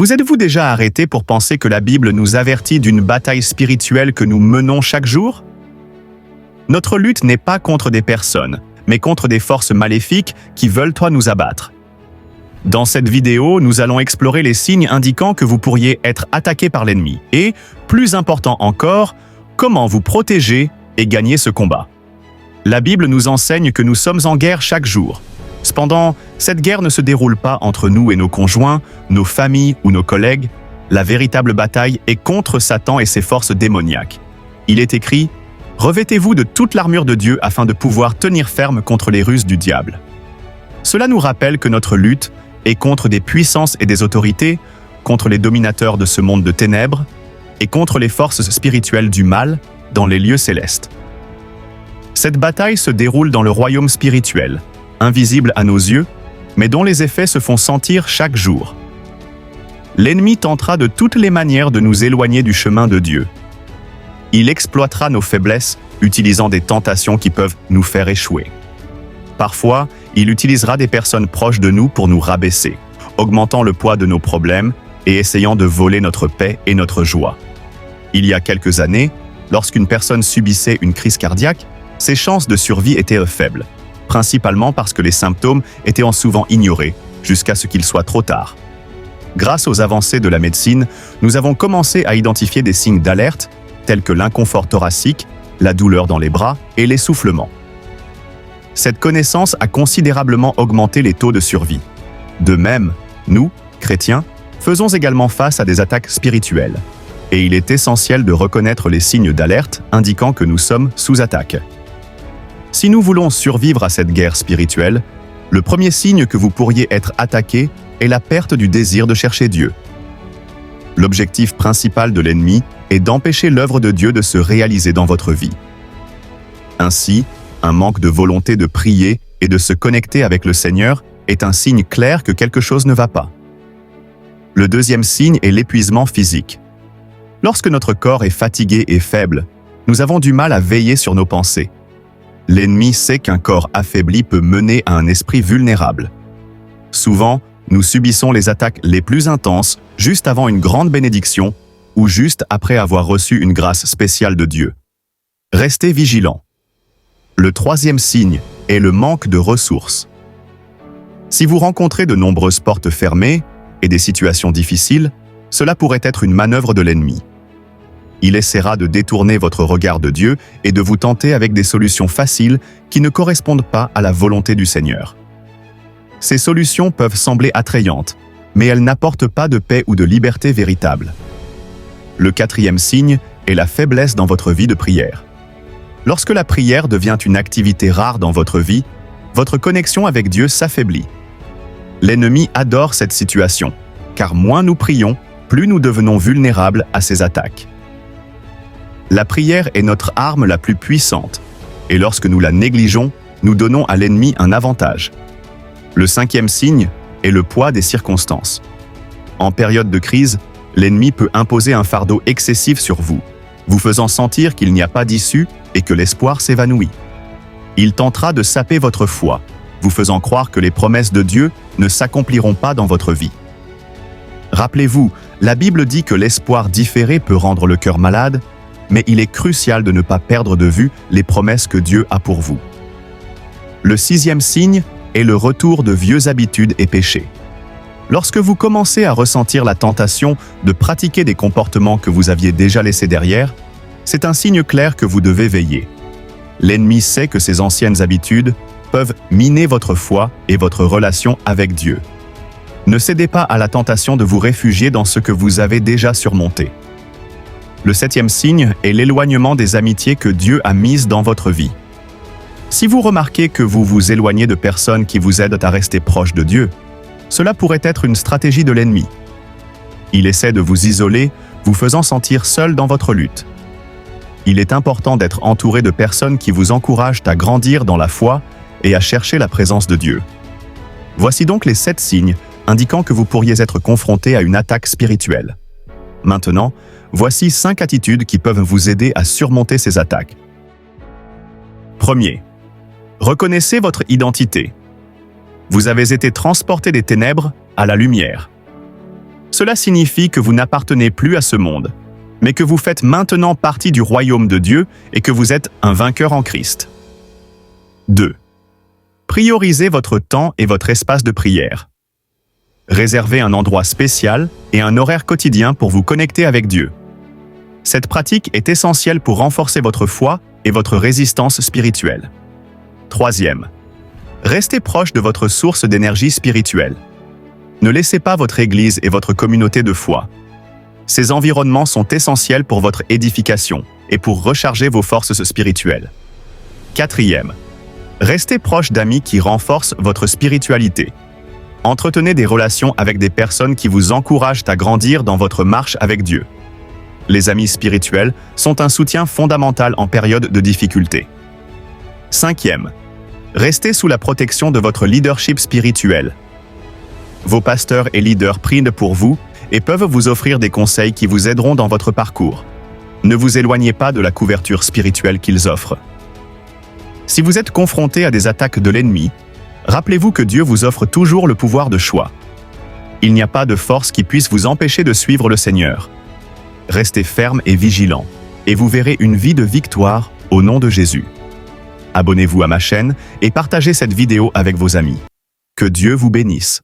Vous êtes-vous déjà arrêté pour penser que la Bible nous avertit d'une bataille spirituelle que nous menons chaque jour? Notre lutte n'est pas contre des personnes, mais contre des forces maléfiques qui veulent nous abattre. Dans cette vidéo, nous allons explorer les signes indiquant que vous pourriez être attaqué par l'ennemi et, plus important encore, comment vous protéger et gagner ce combat. La Bible nous enseigne que nous sommes en guerre chaque jour. Cependant, cette guerre ne se déroule pas entre nous et nos conjoints, nos familles ou nos collègues. La véritable bataille est contre Satan et ses forces démoniaques. Il est écrit « Revêtez-vous de toute l'armure de Dieu afin de pouvoir tenir ferme contre les ruses du diable. » Cela nous rappelle que notre lutte est contre des puissances et des autorités, contre les dominateurs de ce monde de ténèbres et contre les forces spirituelles du mal dans les lieux célestes. Cette bataille se déroule dans le royaume spirituel, invisible à nos yeux, mais dont les effets se font sentir chaque jour. L'ennemi tentera de toutes les manières de nous éloigner du chemin de Dieu. Il exploitera nos faiblesses, utilisant des tentations qui peuvent nous faire échouer. Parfois, il utilisera des personnes proches de nous pour nous rabaisser, augmentant le poids de nos problèmes et essayant de voler notre paix et notre joie. Il y a quelques années, lorsqu'une personne subissait une crise cardiaque, ses chances de survie étaient faibles, principalement parce que les symptômes étaient souvent ignorés, jusqu'à ce qu'il soit trop tard. Grâce aux avancées de la médecine, nous avons commencé à identifier des signes d'alerte, tels que l'inconfort thoracique, la douleur dans les bras et l'essoufflement. Cette connaissance a considérablement augmenté les taux de survie. De même, nous, chrétiens, faisons également face à des attaques spirituelles. Et il est essentiel de reconnaître les signes d'alerte indiquant que nous sommes sous attaque. Si nous voulons survivre à cette guerre spirituelle, le premier signe que vous pourriez être attaqué est la perte du désir de chercher Dieu. L'objectif principal de l'ennemi est d'empêcher l'œuvre de Dieu de se réaliser dans votre vie. Ainsi, un manque de volonté de prier et de se connecter avec le Seigneur est un signe clair que quelque chose ne va pas. Le deuxième signe est l'épuisement physique. Lorsque notre corps est fatigué et faible, nous avons du mal à veiller sur nos pensées. L'ennemi sait qu'un corps affaibli peut mener à un esprit vulnérable. Souvent, nous subissons les attaques les plus intenses juste avant une grande bénédiction ou juste après avoir reçu une grâce spéciale de Dieu. Restez vigilants. Le troisième signe est le manque de ressources. Si vous rencontrez de nombreuses portes fermées et des situations difficiles, cela pourrait être une manœuvre de l'ennemi. Il essaiera de détourner votre regard de Dieu et de vous tenter avec des solutions faciles qui ne correspondent pas à la volonté du Seigneur. Ces solutions peuvent sembler attrayantes, mais elles n'apportent pas de paix ou de liberté véritable. Le quatrième signe est la faiblesse dans votre vie de prière. Lorsque la prière devient une activité rare dans votre vie, votre connexion avec Dieu s'affaiblit. L'ennemi adore cette situation, car moins nous prions, plus nous devenons vulnérables à ses attaques. La prière est notre arme la plus puissante, et lorsque nous la négligeons, nous donnons à l'ennemi un avantage. Le cinquième signe est le poids des circonstances. En période de crise, l'ennemi peut imposer un fardeau excessif sur vous, vous faisant sentir qu'il n'y a pas d'issue et que l'espoir s'évanouit. Il tentera de saper votre foi, vous faisant croire que les promesses de Dieu ne s'accompliront pas dans votre vie. Rappelez-vous, la Bible dit que l'espoir différé peut rendre le cœur malade, mais il est crucial de ne pas perdre de vue les promesses que Dieu a pour vous. Le sixième signe est le retour de vieilles habitudes et péchés. Lorsque vous commencez à ressentir la tentation de pratiquer des comportements que vous aviez déjà laissés derrière, c'est un signe clair que vous devez veiller. L'ennemi sait que ces anciennes habitudes peuvent miner votre foi et votre relation avec Dieu. Ne cédez pas à la tentation de vous réfugier dans ce que vous avez déjà surmonté. Le septième signe est l'éloignement des amitiés que Dieu a mises dans votre vie. Si vous remarquez que vous vous éloignez de personnes qui vous aident à rester proche de Dieu, cela pourrait être une stratégie de l'ennemi. Il essaie de vous isoler, vous faisant sentir seul dans votre lutte. Il est important d'être entouré de personnes qui vous encouragent à grandir dans la foi et à chercher la présence de Dieu. Voici donc les 7 signes indiquant que vous pourriez être confronté à une attaque spirituelle. Maintenant, voici 5 attitudes qui peuvent vous aider à surmonter ces attaques. Premier, reconnaissez votre identité. Vous avez été transporté des ténèbres à la lumière. Cela signifie que vous n'appartenez plus à ce monde, mais que vous faites maintenant partie du royaume de Dieu et que vous êtes un vainqueur en Christ. 2. Priorisez votre temps et votre espace de prière. Réservez un endroit spécial et un horaire quotidien pour vous connecter avec Dieu. Cette pratique est essentielle pour renforcer votre foi et votre résistance spirituelle. 3. Restez proche de votre source d'énergie spirituelle. Ne laissez pas votre Église et votre communauté de foi. Ces environnements sont essentiels pour votre édification et pour recharger vos forces spirituelles. 4. Restez proche d'amis qui renforcent votre spiritualité. Entretenez des relations avec des personnes qui vous encouragent à grandir dans votre marche avec Dieu. Les amis spirituels sont un soutien fondamental en période de difficulté. 5. Restez sous la protection de votre leadership spirituel. Vos pasteurs et leaders prient pour vous et peuvent vous offrir des conseils qui vous aideront dans votre parcours. Ne vous éloignez pas de la couverture spirituelle qu'ils offrent. Si vous êtes confronté à des attaques de l'ennemi, rappelez-vous que Dieu vous offre toujours le pouvoir de choix. Il n'y a pas de force qui puisse vous empêcher de suivre le Seigneur. Restez ferme et vigilant, et vous verrez une vie de victoire au nom de Jésus. Abonnez-vous à ma chaîne et partagez cette vidéo avec vos amis. Que Dieu vous bénisse.